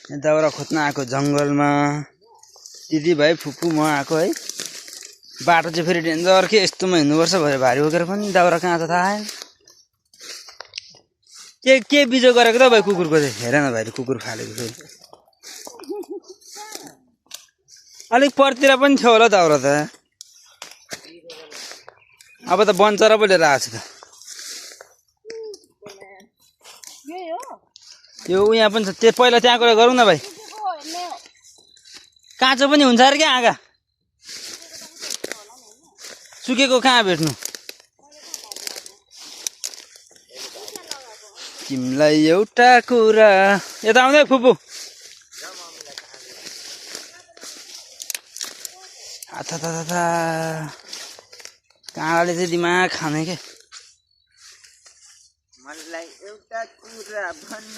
दाउरा खोज्न आएको जङ्गलमा दिदी भाइ फुपू म आएको है। बाटो चाहिँ फेरि डेन्जर के यस्तोमा हिँड्नुपर्छ भरे भारी बोकेर पनि दाउरा कहाँ त थाहा के बिजो गरेको त भाइ कुकुरको चाहिँ हेर न भाइले कुकुर फालेको फेरि अलिक परतिर पनि थियो होला दाउरा त अब त बन्चरा पो लिएर आएको छ त यो यहाँ पनि छ त्यो पहिला त्यहाँ गएर गरौँ न भाइ काँचो पनि हुन्छ अरे क्या आँगा सुकेको कहाँ भेट्नु तिमीलाई एउटा कुरा यता आउँदै फुपू काँडाले चाहिँ दिमाग खाने के मलाई एउटा कुरा भन्न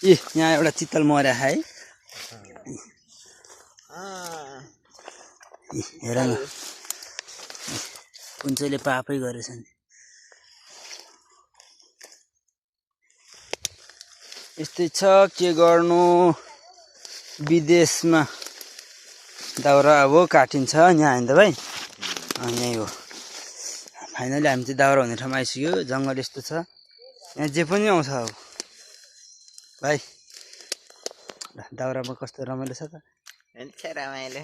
ए यहाँ एउटा चित्तल मर्या है हेर न कुन पापै गरेछ नि यस्तै छ के गर्नु विदेशमा दाउरा अब काटिन्छ यहाँ होइन त भाइ यहीँ हो फाइनली हामी चाहिँ दाउरा हुने ठाउँमा आइसक्यो जङ्गल यस्तो छ यहाँ जे पनि आउँछ अब भाइ दाउरामा कस्तो रमाइलो छ त रमाइलो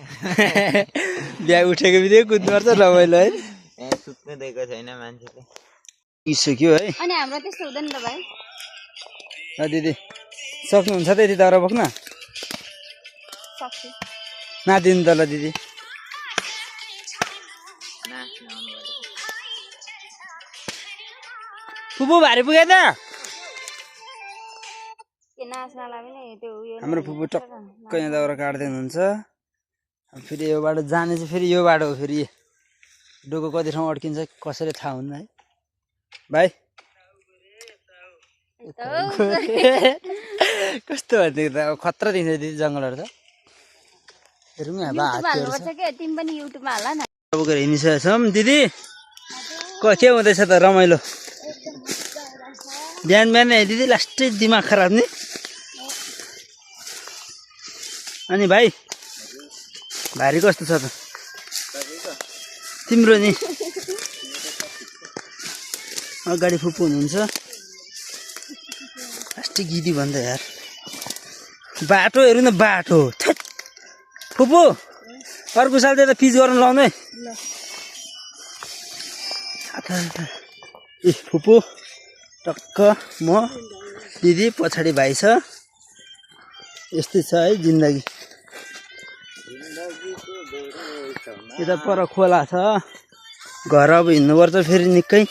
बिहा उठेको बित्तिकै कुद्नुपर्छ रमाइलो है सुत्नु दिएको छैन मान्छेले इसक्यो है अनि हाम्रो त्यस्तो हुँदैन त भाइ दिदी सक्नुहुन्छ त यति दाउरा बोक्न सक्छु नादिनु त ल दिदी फुपू भारी पुगे त हाम्रो फुपू टक्क यहाँ दाउरा काट्दै हुनुहुन्छ फेरि यो बाटो जाने चाहिँ फेरि यो बाटो हो फेरि डोको कति ठाउँ अड्किन्छ कसैले थाहा हुन्न है भाइ कस्तो भनिदिएको त अब खतरा दिन्छ दिदी जङ्गलहरू त हेरौँ यहाँ बोकेर हिँडिसकेको छौँ दिदी के हुँदैछ त रमाइलो बिहान बिहान दिदी लास्टै दिमाग खराब नि अनि भाइ भारी कस्तो छ त तिम्रो नि अगाडि फुपू हुनुहुन्छ लास्टै गिदी भन्दा यार बाटो हेरौँ न बाटो फुपू अर्को साल चाहिँ त पिच गर्नु लाउनु है ए फुपू टक्क म दिदी पछाडि भाइ छ यस्तै छ है जिन्दगी यता पर खोला छ घर अब हिँड्नुपर्छ फेरि निकै